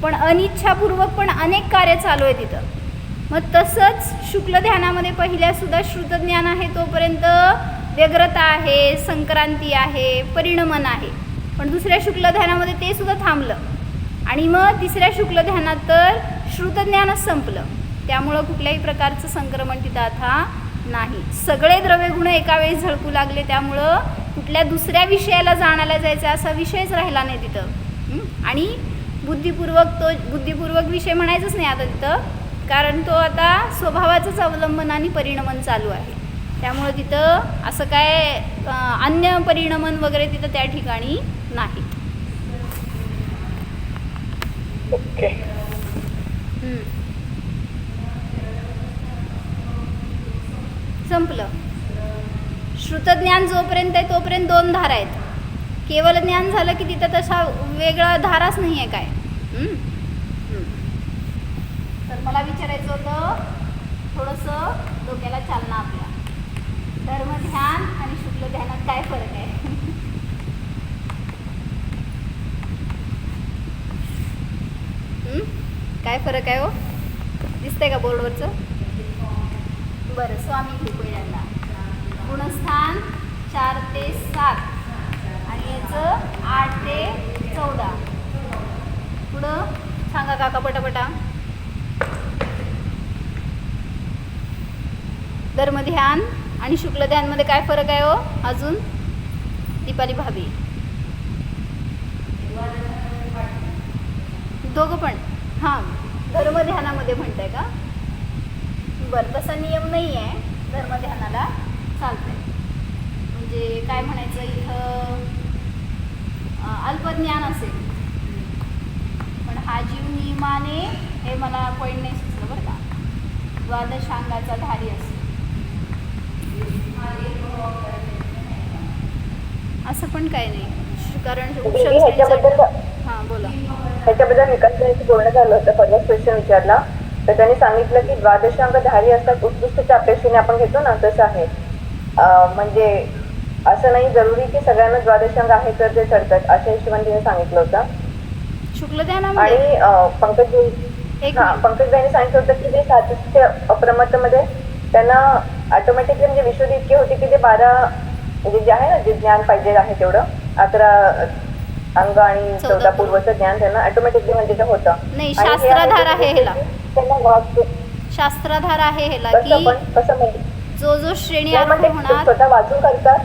[SPEAKER 1] पण अनिच्छापूर्वक पण अनेक कार्य चालू आहे तिथं. मग तसंच शुक्ल ध्यानामध्ये पहिल्यासुद्धा श्रुतज्ञान आहे तोपर्यंत व्यग्रता आहे, संक्रांती आहे, परिणमन आहे. पण दुसऱ्या शुक्ल ध्यानामध्ये ते सुद्धा थांबलं आणि मग तिसऱ्या शुक्ल ध्यानात तर श्रुतज्ञानच संपलं. त्यामुळं कुठल्याही प्रकारचं संक्रमण तिथं आता नाही. सगळे द्रव्यगुण एका वेळेस झळकू लागले, त्यामुळं कुठल्या दुसऱ्या विषयाला जाणायला जायचा असा विषयच राहिला नाही तिथं. आणि बुद्धिपूर्वक विषय म्हणायचंच नाही आता तिथं, कारण तो आता स्वभावाचंच अवलंबन आणि परिणमन चालू आहे. त्यामुळं तिथं असं काय अन्य परिणमन वगैरे तिथं त्या ठिकाणी नाही.
[SPEAKER 3] ओके.
[SPEAKER 1] संपलं. श्रुतज्ञान जोपर्यंत आहे तोपर्यंत 2 धारा आहेत. केवळ ज्ञान झालं की तिथं तसा वेगळा धाराच नाही आहे काय. तर मला विचारायचं होतं थोडंसं डोक्याला चालना आपल्या, धर्मध्यान आणि शुक्ल ध्यानात काय फरक आहे? काय फरक आहे हो? दिसतंय का बोर्डवरचं? बरं, स्वामी घेऊ पहिल्यांदा. गुणस्थान 4 ते 7 आणि याचं 8 ते 14. पुढं सांगा काका पटापटा. धर्मध्यान आणि शुक्ल ध्यानमध्ये काय फरक आहे हो अजून? दीपाली भाभी. दोघं पण? हां, धर्मध्यानामध्ये म्हणताय का? बरं, तसा नियम नाही आहे धर्मध्यानाला, चालतंय. म्हणजे काय म्हणायचं इथं अल्पज्ञान असेल, पण हा जीव नियमाने, हे मला पॉईंट नाही सुचलं बरं का, द्वादशांगाचा धारी असेल असं पण काय नाही, कारण हां बोला.
[SPEAKER 2] ह्याच्याबद्दल विकास बोलणं झालं होतं, पहिलाच क्वेश्चन विचारला तर त्यांनी सांगितलं की द्वादशांगधारी असतात, उत्कृष्टच्या अपेक्षेने आपण घेतो ना तसं आहे. म्हणजे असं नाही जरुरी की सगळ्यांना द्वादशांग आहे तर ते चढतात, अशा हिशोबाने तिने सांगितलं होतं.
[SPEAKER 1] शुक्ल ध्यानामध्ये
[SPEAKER 2] आणि पंकजबाईंनी सांगितलं होतं की जे सातत्य अप्रमत्तमध्ये त्यांना ऑटोमॅटिकली म्हणजे विश्वदी इतके होते की ते 12 म्हणजे जे आहे ना जे ज्ञान पाहिजे आहे तेवढं 11 अंग आणि 14 पूर्वचं ज्ञान त्यांना ऑटोमॅटिकली म्हणजे ते होतं.
[SPEAKER 1] नाही, शास्त्राधार आहे ह्याला, शास्त्राधार आहे ह्याला
[SPEAKER 2] कसं
[SPEAKER 1] की
[SPEAKER 2] पण कसं म्हणजे
[SPEAKER 1] जो जो श्रेणी
[SPEAKER 2] नाही,
[SPEAKER 1] आरंभ
[SPEAKER 2] मग ते
[SPEAKER 1] होणार.
[SPEAKER 2] स्वतः वाचून करतात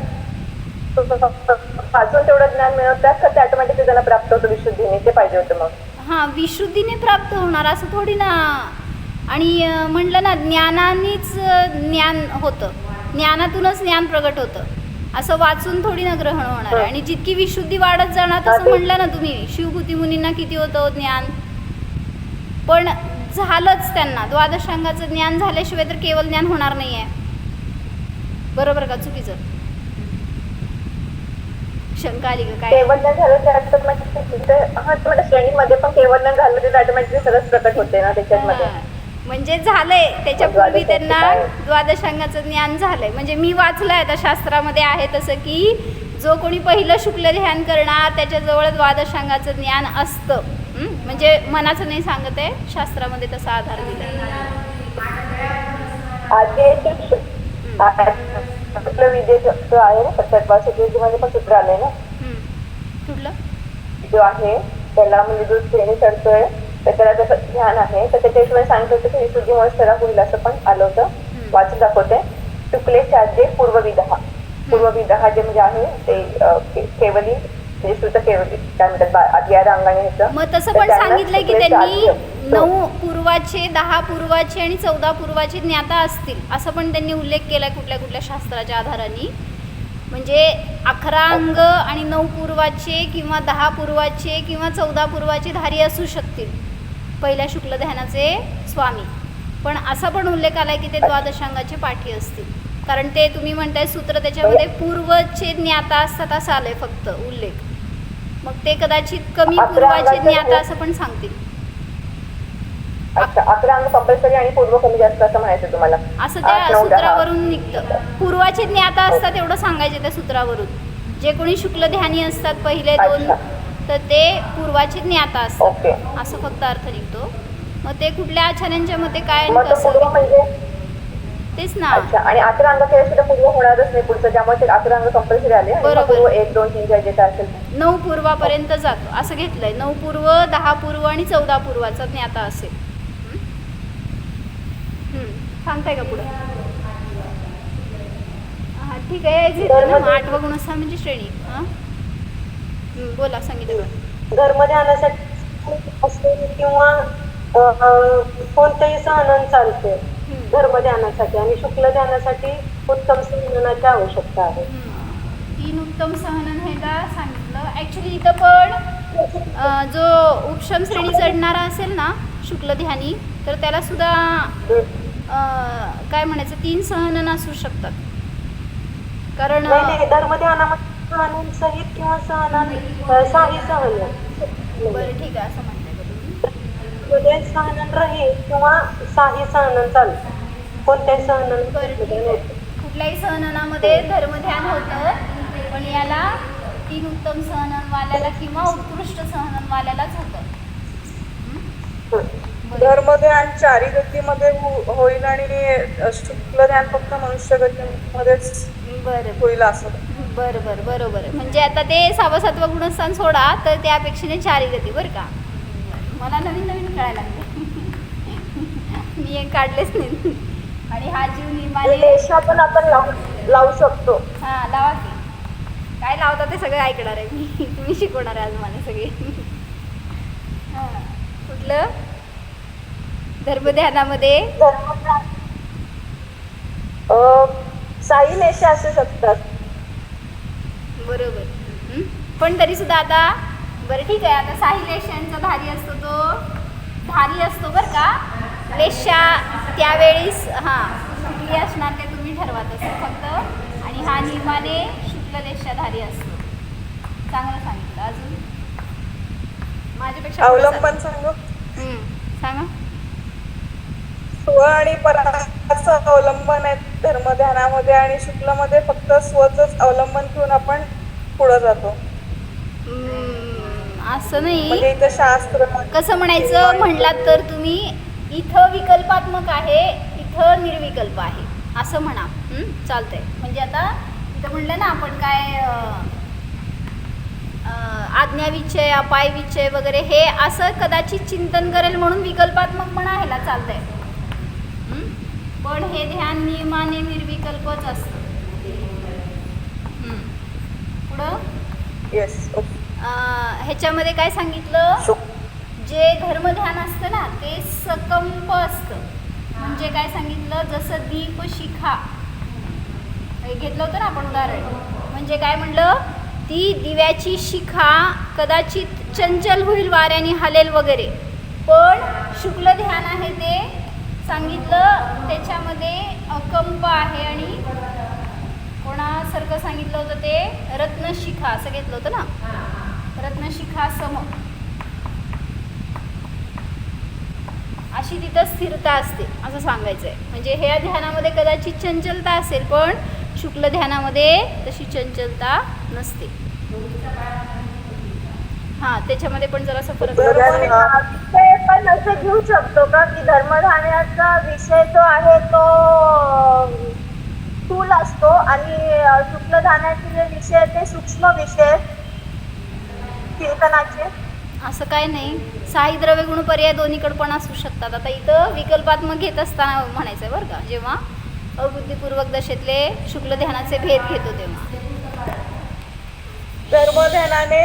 [SPEAKER 2] वाचून तेवढं ज्ञान मिळवतात का ते ऑटोमॅटिकली त्यांना प्राप्त होतं विशुद्धीने, ते पाहिजे होतं मग.
[SPEAKER 1] हां, विशुद्धीने प्राप्त होणार असं थोडी ना. आणि म्हटलं ना ज्ञानानेच ज्ञान होतं, ज्ञानातूनच ज्ञान प्रगट होतं, असं वाचून थोडी ना ग्रहण होणार आहे. आणि जितकी विशुद्धी वाढत जाणार तसं म्हणलं ना तुम्ही, शिवभूती मुनींना किती होतं ज्ञान, पण झालंच त्यांना द्वादशांगाचं ज्ञान झाल्याशिवाय तर केवळ ज्ञान होणार नाही आहे. बरोबर का चुकीचं? शंका आली का काय?
[SPEAKER 2] केवळ ज्ञान झालं ते ऑटोमॅटिक श्रेणीमध्ये पण केवळ ज्ञान झालं ते ऑटोमॅटिकली सगळंच प्रकट होते ना त्याच्यामध्ये.
[SPEAKER 1] हां. म्हणजे झालंय त्याच्यापूर्वी त्यांना द्वादशांगाचं ज्ञान झालंय. म्हणजे मी वाचलंय आता शास्त्रामध्ये आहे तसं की जो कोणी पहिलं शुक्ल ध्यान करणार त्याच्याजवळ द्वादशांगाचं ज्ञान असतं. म्हणजे मनाचं नाही सांगत आहे, शास्त्रामध्ये तसा आधार दिलाय.
[SPEAKER 2] आपलं विद्येचं आहे ना 7 मध्ये पण सूत्र आलंय ना
[SPEAKER 1] कुठलं?
[SPEAKER 2] जो आहे त्याला म्हणजे जो श्रेणी चढतोय तर त्याला जसं ध्यान आहे तर त्याच्या हिशोबाने सांगितलं होतं की विशुद्धीमुळे त्याला होईल असं पण आलं होतं. वाचून दाखवते. शुक्ले चार्जे पूर्वविदहा. पूर्वविदहा जे म्हणजे आहे ते केवली म्हणजे श्रुत केवली काय म्हणतात 11 अंगाने ह्याचं.
[SPEAKER 1] मग तसं पण सांगितलंय की त्यांनी 9 पूर्वाचे, 10 पूर्वाचे आणि 14 पूर्वाचे ज्ञाता असतील असं पण त्यांनी उल्लेख केलाय कुठल्या कुठल्या शास्त्राच्या आधाराने. म्हणजे 11 अंग आणि 9 पूर्वाचे किंवा 10 पूर्वाचे किंवा 14 पूर्वाचे धारी असू शकतील पहिल्या शुक्ल ध्यानाचे स्वामी. पण असा पण उल्लेख आलाय की ते द्वादशांगाचे पाठी असतील. कारण ते तुम्ही म्हणताय सूत्र त्याच्यामध्ये पूर्वचे ज्ञाता असतात असं आलंय फक्त उल्लेख. मग ते कदाचित कमी पूर्वाचे ज्ञाता असं पण सांगतील.
[SPEAKER 2] अच्छा 11 अंग कंपल्सरी आणि पूर्व कमी जास्त असं म्हणायचं तुम्हाला.
[SPEAKER 1] असं त्या सूत्रावरून निघतं. पूर्वाचे ज्ञाता असतात एवढं सांगायचे त्या सूत्रावरून. जे कोणी शुक्ल ध्यानी असतात पहिले 2 तर ते पूर्वाचे ज्ञाता असतात असं फक्त अर्थ निघतो. मग ते कुठल्या आचार्यांच्या मते काय आणि कसं
[SPEAKER 2] म्हणजे
[SPEAKER 1] तेच ना.
[SPEAKER 2] अच्छा आणि 11 अंग केल्याशिवाय पूर्व होणारच नाही पुढचं, त्यामुळे ते 11 अंग कंपल्सरी आले. पूर्व 1, 2, 3 जे काय असेल
[SPEAKER 1] 9 पूर्वापर्यंत जातो असं घेतलंय. 9 पूर्व, 10 पूर्व आणि 14 पूर्वाचा ज्ञाता असेल. सांगताय का पुढे? हा ठीक आहे. 8 गुणस्थान म्हणजे श्रेणी. बोला सांगितलं.
[SPEAKER 4] धर्मध्यानासाठी असेल किंवा कोणत्याही सहनन चालते धर्मध्यानासाठी, आणि शुक्ल ध्यानासाठी उत्तम सहननाची आवश्यकता आहे.
[SPEAKER 1] 3 उत्तम सहनन हे का सांगितलं. ॲक्च्युली इथं पण जो उपशम श्रेणी चढणारा असेल ना शुक्ल ध्यानी तर त्याला सुद्धा काय म्हणायचं 3 सहनन असू शकतात. कारण
[SPEAKER 4] धर्मध्यानामध्ये सहनन सहित किंवा साही सहनन.
[SPEAKER 1] बरं ठीक आहे असं म्हणताय का तुम्ही?
[SPEAKER 4] सहनन रहित किंवा साही सहनन चालू कोणत्याही सहनन.
[SPEAKER 1] बरं ठीक आहे. कुठल्याही सहननामध्ये धर्मध्यान होतं पण याला 3 उत्तम सहननवाल्याला किंवा उत्कृष्ट सहननवाल्यालाच होतं.
[SPEAKER 3] धर्मध्यान चारी गतीमध्ये होईल आणि शुक्ल ध्यान फक्त मनुष्य गतीमध्येच
[SPEAKER 1] बरं
[SPEAKER 3] होईल असं.
[SPEAKER 1] बरं बरं बरोबर. म्हणजे आता ते 6व गुणस्थान सोडा तर त्या अपेक्षेने 4 गती. बरं का, मला नवीन नवीन कळायला लागले. मी एक काढलेच नाही. आणि हा जीव निर्माणे
[SPEAKER 2] रेषा पण आपण लावू शकतो.
[SPEAKER 1] हां लावा की. काय लावता ते सगळं ऐकणार आहे मी. तुम्ही शिकवणार आहे आज मला सगळे. हां कुठलं धर्मध्यानामध्ये
[SPEAKER 2] साई रेषा असू शकतात.
[SPEAKER 1] बरोबर. पण तरी सुद्धा आता बरं ठीक आहे. आता साही लेशांचा धारी असतो तो धारी असतो बरं का. लेशा त्यावेळीस कुठली असणार ते तुम्ही ठरवा तसं फक्त. आणि हा निर्माणे शुक्ल लेशाधारी असतो. चांगलं सांगितलं. अजून माझ्यापेक्षा
[SPEAKER 3] अवलंबन सांगू.
[SPEAKER 1] सांगा.
[SPEAKER 3] स्व आणि पराचं अवलंबन आहे धर्मध्यानामध्ये आणि शुक्लमध्ये फक्त स्वचंच अवलंबन ठेवून आपण पुढे जातो.
[SPEAKER 1] असं नाही.
[SPEAKER 3] म्हणजे इथं शास्त्र
[SPEAKER 1] कसं म्हणायचं म्हणलात तर तुम्ही इथं विकल्पात्मक आहे इथं निर्विकल्प आहे असं म्हणा. चालतंय. म्हणजे आता इथं म्हणलं ना आपण काय आज्ञाविषय अपायविषय वगैरे हे असं कदाचित चिंतन करेल म्हणून विकल्पात्मक म्हणा ह्याला चालतंय. पण हे ध्यान नियमाने निर्विकल्पच असतं. पुढं
[SPEAKER 3] येस.
[SPEAKER 1] ह्याच्यामध्ये काय सांगितलं, जे धर्मध्यान असतं ना ते सकंप असतं. म्हणजे काय सांगितलं, जसं दीप शिखा हे घेतलं होतं ना आपण उदाहरण. म्हणजे काय म्हणलं, ती दिव्याची शिखा कदाचित चंचल होईल, वाऱ्याने हलेल वगैरे, पण शुक्ल ध्यान आहे ते सांगितलं त्याच्यामध्ये अकंप आहे. आणि कोणासारखं सांगितलं होतं ते रत्नशिखा असं घेतलं होतं ना, रत्नशिखा सम अशी तिथं स्थिरता असते असं सांगायचं आहे. म्हणजे ह्या ध्यानामध्ये कदाचित चंचलता असेल, पण शुक्ल ध्यानामध्ये तशी चंचलता नसते. हां, त्याच्यामध्ये पण जरासा फरक
[SPEAKER 2] विषय पण असं घेऊ शकतो का की धर्मधान्याचा विषय जो आहे तो स्थूल असतो आणि शुक्लधान्याचे जे विषय आहेत ते सूक्ष्म विषय आहेत कीर्तनाचे?
[SPEAKER 1] असं काय नाही. साई द्रव्य गुण पर्याय दोन्हीकडे पण असू शकतात. आता इथं विकल्पात्मक घेत असताना म्हणायचं आहे बरं का, जेव्हा अबुद्धिपूर्वक दशेतले शुक्ल ध्यानाचे भेद घेतो तेव्हा.
[SPEAKER 3] धर्मध्यानाने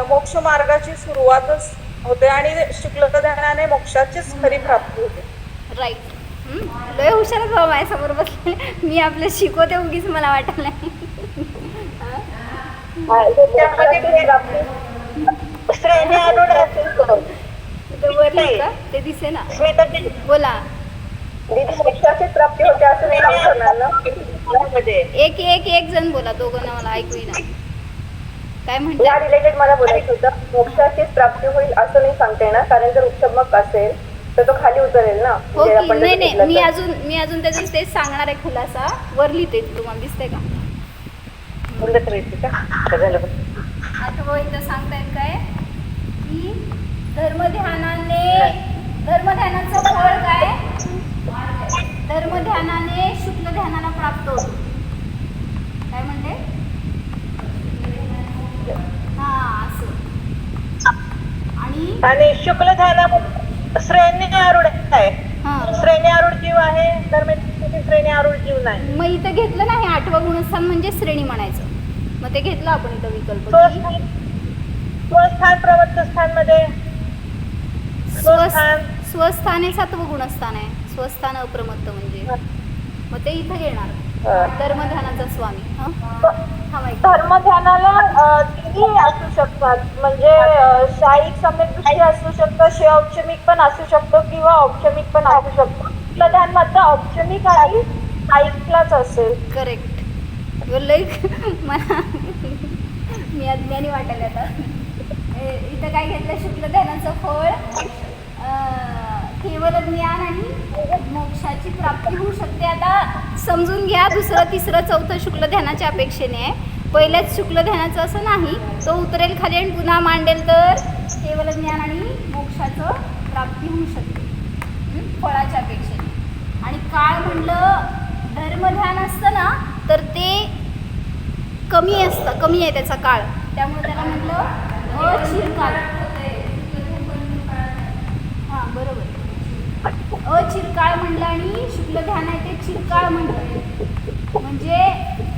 [SPEAKER 3] मोक्ष मार्गाची सुरुवातच होते आणि शुक्ल ध्यानाने मोक्षाचीच खरी प्राप्ती होते.
[SPEAKER 1] राईट. लय हुशारच बाबा माझ्यासमोर बसले. मी आपलं शिकवते उगीच मला वाटायला.
[SPEAKER 2] श्रेणी आरूढ असेल तर
[SPEAKER 1] वर लिहिलं का? ते दिसे ना. बोला.
[SPEAKER 2] मोक्षाची प्राप्ती होते असं नाही करणार ना.
[SPEAKER 1] एक एक एक जण बोला, दोघं ना मला ऐकू ना. काय
[SPEAKER 2] या
[SPEAKER 1] म्हणतात?
[SPEAKER 2] रिलेटेड मला बोलायचं होतं, मोक्षाचीच प्राप्ती होईल असं नाही सांगता येणार, कारण जर उच्चमक असेल तर तो खाली उतरेल ना.
[SPEAKER 1] हो
[SPEAKER 2] म्हणजे
[SPEAKER 1] की
[SPEAKER 2] आपण
[SPEAKER 1] नाही
[SPEAKER 2] जर
[SPEAKER 1] नाही,
[SPEAKER 2] घेतलं तर.
[SPEAKER 1] मी अजून त्याचं तेच सांगणार आहे खुलासा. वर लिहिते, तुम्हाला दिसतंय का? आठवं इथं सांगतायत काय की धर्मध्यानाचं फळ काय, धर्मध्यानाने शुक्ल ध्यानाला प्राप्त होतो. काय म्हणते? हा असं.
[SPEAKER 2] आणि शुक्ल ध्यानामध्ये श्रेणी आरूढ आहे.
[SPEAKER 1] हा,
[SPEAKER 2] श्रेणी आरूढ जीव आहे, धर्माची श्रेणी आरूढ जीव नाही.
[SPEAKER 1] मग इथं घेतलं ना हे 8वं गुणस्थान म्हणजे श्रेणी म्हणायचं. मग ते घेतलं आपण इथं विकल्प की
[SPEAKER 2] स्वस्थान प्रवृत्त स्थान मध्ये
[SPEAKER 1] स्वस्थान हे 7वं गुणस्थान आहे. स्वस्थान अप्रमत्त म्हणजे मग ते इथं घेणार धर्मध्यानाचा स्वामी.
[SPEAKER 2] धर्मध्यानाला तिन्ही असू शकतात, म्हणजे शाहीक सम्यक दृष्टी असू शकतं, शिवौक्षमिक पण असू शकतो किंवा औक्षमिक पण असू शकतो. आपलं ध्यान मात्र औक्षमिक आणि शाहीकलाच असेल.
[SPEAKER 1] करेक्ट. लई मला मी अज्ञानी वाटायला आता. इथं काय घेतलं, शुक्ल ध्यानाचं फळ केवळ ज्ञान आणि मोक्षाची प्राप्ती होऊ शकते. आता समजून घ्या, दुसरं तिसरं चौथं शुक्ल ध्यानाच्या अपेक्षेने आहे. पहिल्याच शुक्ल ध्यानाचं असं नाही, तो उतरेल खाली आणि पुन्हा मांडेल तर केवळ ज्ञान आणि मोक्षाचं प्राप्ती होऊ शकते फळाच्या अपेक्षेने. आणि काळ म्हणलं धर्मध्यान असतं ना तर ते कमी असतं, कमी आहे त्याचा काळ, त्यामुळे त्याला म्हटलं अचिरकाल. हां बरोबर, अचिरकाळ म्हणलं आणि शुक्ल ध्यान आहे ते चिरकाळ म्हणलं. म्हणजे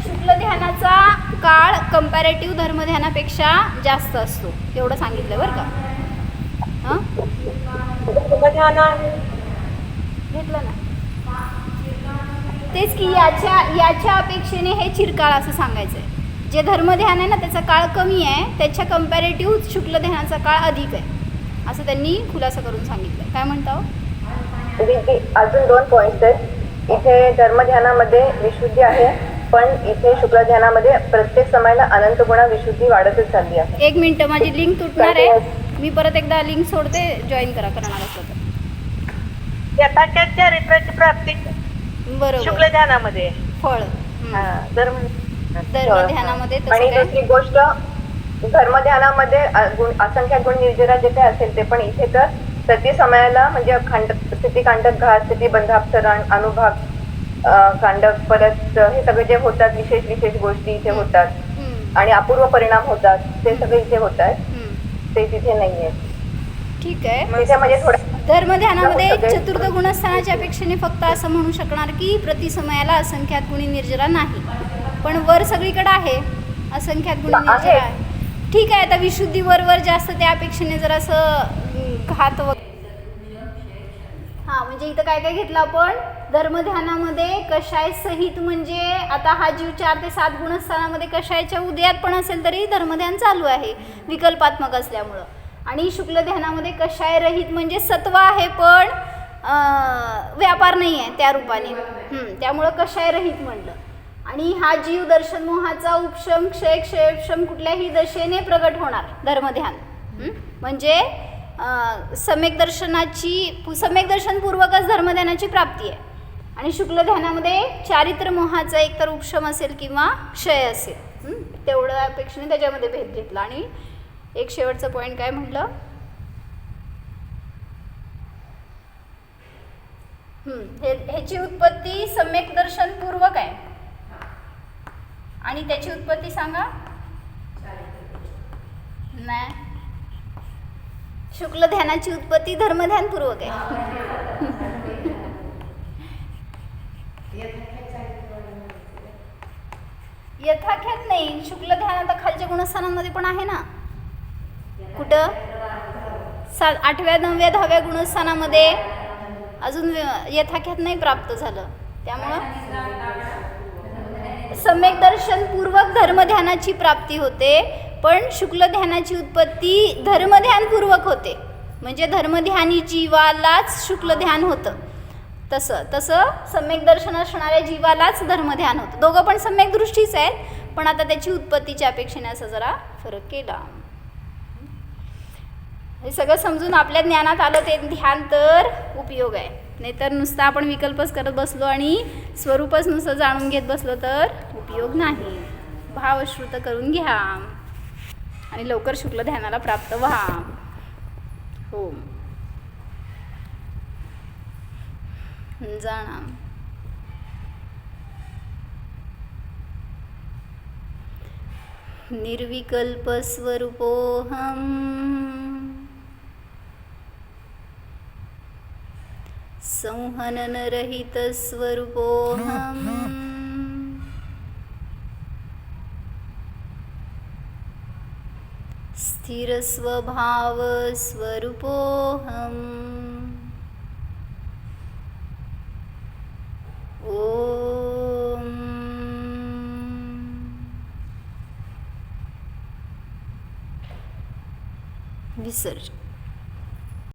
[SPEAKER 1] शुक्ल ध्यानाचा काळ कंपॅरेटिव्ह धर्मध्यानापेक्षा जास्त असतो, एवढं सांगितलं बरं का. हां घेतलं ना, तेच की याच्या अपेक्षेने हे चिरकाळ असं सांगायचं आहे. जे धर्मध्यान आहे ना त्याचा काळ कमी आहे, त्याच्या कंपॅरेटिव्ह शुक्ल ध्यानाचा काळ अधिक आहे असं त्यांनी खुलासा करून सांगितलं. काय म्हणता?
[SPEAKER 2] अजून 2 पॉइंट्स आहेत. इथे धर्मध्यानामध्ये विशुद्धी आहे, पण इथे शुक्ल ध्यानामध्ये प्रत्येक समयाला अनंत गुणा विशुद्धी वाढतच चालली आहे.
[SPEAKER 1] 1 मिनिट, माझी लिंक तुटणार आहे, मी परत एकदा लिंक सोडते, जॉईन करा करणार असलं तर.
[SPEAKER 2] यथाच्या चरित्राची प्राप्ती
[SPEAKER 1] बरोबर,
[SPEAKER 2] शुक्ल ध्यानामध्ये
[SPEAKER 1] फळ धर्मध्यानामध्ये तसं
[SPEAKER 2] आणि
[SPEAKER 1] काय.
[SPEAKER 2] दुसरी गोष्ट, धर्मध्यानामध्ये असंख्य गुण निर्जरा जे काही असेल ते, पण इथे तर प्रति समयाला म्हणजे स्थिती कांडक घात, स्थिती बंधापसरण, अनुभाग कांडक, परत हे सगळे जे होतात विशेष गोष्टी इथे होतात आणि अपूर्व परिणाम होतात, ते सगळे इथे होत आहेत, ते तिथे नाहीये.
[SPEAKER 1] ठीक आहे.
[SPEAKER 2] त्याच्यामध्ये थोड्या
[SPEAKER 1] धर्मध्यानामध्ये
[SPEAKER 2] सगळे-
[SPEAKER 1] चतुर्थ गुणस्थानाच्या अपेक्षेने फक्त असं म्हणू शकणार की प्रतिसमयाला असंख्यात गुणी निर्जरा नाही, पण वर सगळीकडे आहे असंख्यात गुणी निर्जरा
[SPEAKER 2] आहे.
[SPEAKER 1] आहे. ठीक आहे, आता विशुद्धी वर जास्त त्या अपेक्षेने जर असं घात हां, म्हणजे इथं काय काय घेतलं आपण धर्मध्यानामध्ये कषाय सहित, म्हणजे आता हा जीव 4 ते 7 गुणस्थानामध्ये कषायच्या उदयात पण असेल तरी धर्मध्यान चालू आहे विकल्पात्मक असल्यामुळं. आणि शुक्ल ध्यानामध्ये कषाय रहित म्हणजे सत्व आहे पण व्यापार नाही आहे त्या रूपाने, त्यामुळं कषाय रहित म्हणलं. आणि हा जीव दर्शन मोहाचा उपशम क्षयोपशम कुठल्याही दशेने प्रगट होणार धर्मध्यान, म्हणजे सम्यक दर्शनपूर्वकच धर्मध्यानाची प्राप्ती आहे. आणि शुक्ल ध्यानामध्ये चारित्र मोहाचा एकतर उपशम असेल किंवा क्षय असेल, तेवढं अपेक्षेने त्याच्यामध्ये भेद घेतला. आणि एक शेवटचा पॉईंट काय म्हटलं, ह्याची उत्पत्ती सम्यक दर्शन पूर्वक आहे आणि त्याची उत्पत्ती सांगा. नाही, शुक्ल ध्यानाची उत्पत्ती धर्मध्यानपूर्वक आहे. यथाख्यात नाही, शुक्ल ध्यान आता खालच्या गुणस्थानांमध्ये पण आहे ना. कुठं 8व्या 9व्या 10व्या गुणस्थानामध्ये अजून यथाख्यात नाही प्राप्त झालं. त्यामुळं सम्यक दर्शन पूर्वक धर्मध्यानाची प्राप्ती होते, पण शुक्ल ध्यानाची उत्पत्ती धर्मध्यानपूर्वक होते, म्हणजे धर्मध्यानी जीवालाच शुक्ल ध्यान होतं. तसं सम्यक दर्शन असणाऱ्या जीवालाच धर्मध्यान होतं. दोघं पण सम्यक दृष्टीच आहेत, पण आता त्याची उत्पत्तीच्या अपेक्षेने असा जरा फरक केला. हे सगळं समजून आपल्या ज्ञानात आलं ते ध्यान तर उपयोग आहे, नाहीतर नुसतं आपण विकल्पच करत बसलो आणि स्वरूपच नुसतं जाणून घेत बसलो तर उपयोग नाही. भावश्रुत करून घ्या आणि लवकर शुक्ल ध्यानाला प्राप्त व्हा. हो जाणा. निर्विकल्प स्वरूपोऽहम् संहननरहित स्वरूपोऽहम् स्थिर स्वभाव स्वरूपोऽहम् ओम विसर्जन.